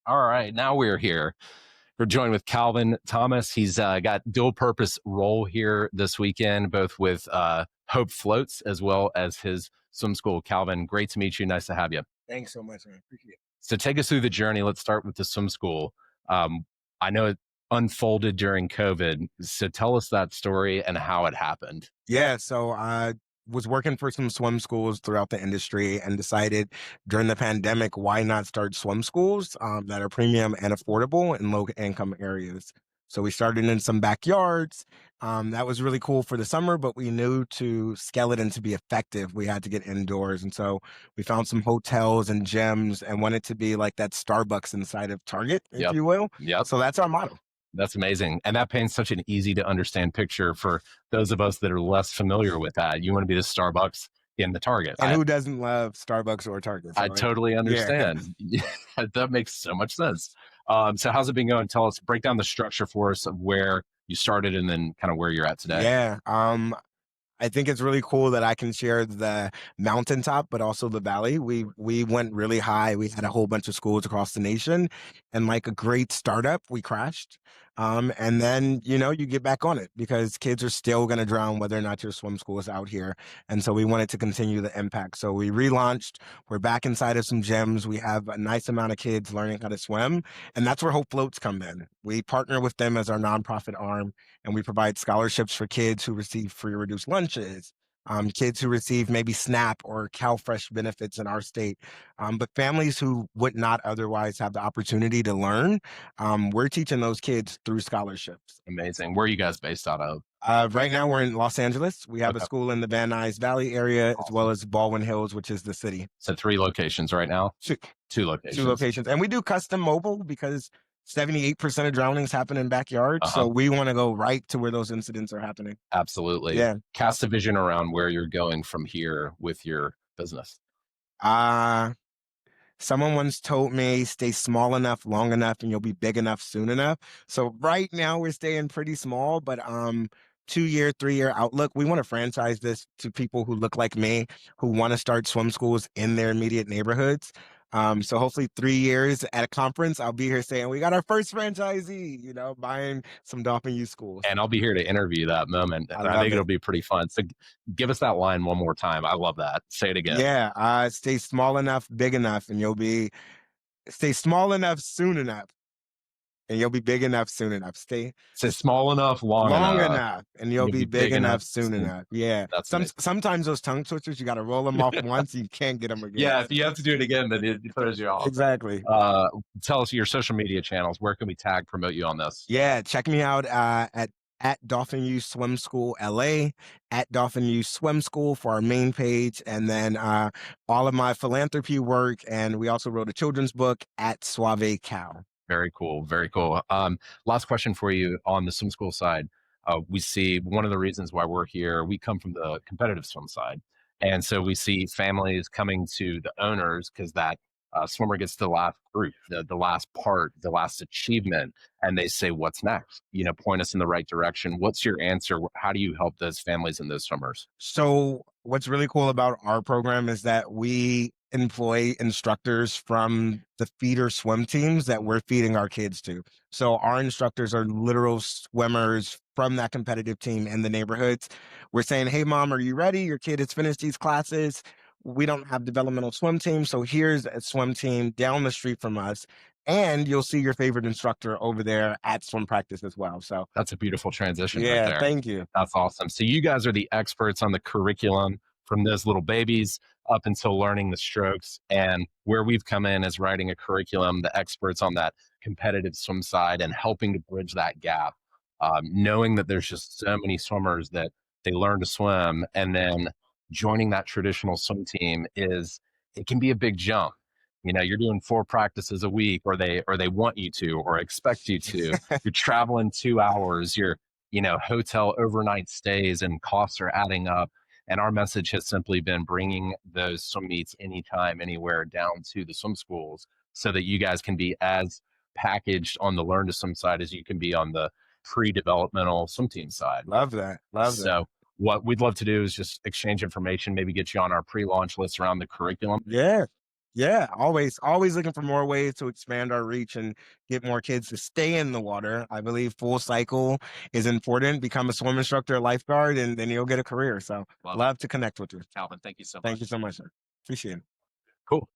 All right, now we're here. We're joined with Calvin Thomas. He's got dual purpose role here this weekend, both with Hope Floats as well as his swim school. Calvin, great to meet you. Nice to have you. Thanks so much, man. Appreciate it. So take us through the journey. Let's start with the swim school. Um, I know it unfolded during COVID. So tell us that story and how it happened. Yeah, so I was working for some swim schools throughout the industry and decided during the pandemic, why not start swim schools that are premium and affordable in low income areas? So we started in some backyards. That was really cool for the summer, but we knew to scale it and to be effective, we had to get indoors. And so we found some hotels and gyms and wanted to be like that Starbucks inside of Target, if Yep. you will. Yep. So that's our motto. That's amazing. And that paints such an easy to understand picture for those of us that are less familiar with that. You want to be the Starbucks in the Target. And who doesn't love Starbucks or Target? I So totally yeah. understand. Yeah, that makes so much sense. So how's it been going? Tell us, break down the structure for us of where you started and then kind of where you're at today. Yeah. I think it's really cool that I can share the mountaintop, but also the valley. We went really high. We had a whole bunch of schools across the nation, and like a great startup, we crashed. And then you get back on it because kids are still going to drown whether or not your swim school is out here. And so we wanted to continue the impact. So we relaunched. We're back inside of some gyms. We have a nice amount of kids learning how to swim, and that's where Hope Floats come in. We partner with them as our nonprofit arm, and we provide scholarships for kids who receive free or reduced lunches, kids who receive maybe SNAP or CalFresh benefits in our state, but families who would not otherwise have the opportunity to learn, we're teaching those kids through scholarships. Amazing. Where are you guys based out of? Right now, we're in Los Angeles. We have a Okay. school in the Van Nuys Valley area, as well Awesome. as Baldwin Hills, which is the city. So 3 locations right now? Two, Two two locations. locations. And we do custom mobile because 78% of drownings happen in backyards. Uh-huh. So we want to go right to where those incidents are happening. Absolutely. Yeah. Cast a vision around where you're going from here with your business. Uh, Someone once told me, stay small enough, long enough, and you'll be big enough soon enough. So right now we're staying pretty small, but 2-year, 3-year outlook. We want to franchise this to people who look like me, who want to start swim schools in their immediate neighborhoods. So hopefully 3 years at a conference, I'll be here saying we got our first franchisee, buying some Dolphin youth schools. And I'll be here to interview that moment. I I love think it. it'll be pretty fun. So give us that line one more time. I love that. Say it again. Yeah, stay small enough, big enough, and stay small enough soon enough, and you'll be big enough soon enough. Stay So small enough, long long enough. enough, and you'll be big enough soon soon. enough. Yeah. That's amazing. Sometimes those tongue twisters, you got to roll them off once. You can't get them again. Yeah, if you have to do it again, then it throws you off. Exactly. Tell us your social media channels. Where can we tag, promote you on this? Yeah. Check me out at Dolphin Youth Swim School LA, at Dolphin Youth Swim School for our main page, and then all of my philanthropy work. And we also wrote a children's book at Suave Cal. Very cool. Very cool. Last question for you on the swim school side. We see one of the reasons why we're here, we come from the competitive swim side. And so we see families coming to the owners because that swimmer gets to the last group, the last part, the last achievement, and they say, what's next? Point us in the right direction. What's your answer? How do you help those families and those swimmers? So what's really cool about our program is that we employ instructors from the feeder swim teams that we're feeding our kids to. So our instructors are literal swimmers from that competitive team in the neighborhoods. We're saying, hey, mom, are you ready? Your kid has finished these classes. We don't have developmental swim teams. So here's a swim team down the street from us. And you'll see your favorite instructor over there at swim practice as well. So That's a beautiful transition right yeah, there. thank you. That's awesome. So you guys are the experts on the curriculum from those little babies up until learning the strokes. And where we've come in is writing a curriculum, the experts on that competitive swim side and helping to bridge that gap. Knowing that there's just so many swimmers that they learn to swim and then joining that traditional swim team it can be a big jump. You're doing 4 practices a week or they want you to or expect you to. You're traveling 2 hours, your hotel overnight stays and costs are adding up. And our message has simply been bringing those swim meets anytime, anywhere down to the swim schools so that you guys can be as packaged on the learn to swim side as you can be on the pre-developmental swim team side. Love that. Love that. So what we'd love to do is just exchange information, maybe get you on our pre-launch list around the curriculum. Yeah. Yeah, always looking for more ways to expand our reach and get more kids to stay in the water. I believe full cycle is important. Become a swim instructor, a lifeguard, and then you'll get a career. So Love it. love to connect with you. Calvin, thank you so Thank you much. so much, sir. Appreciate it. Cool.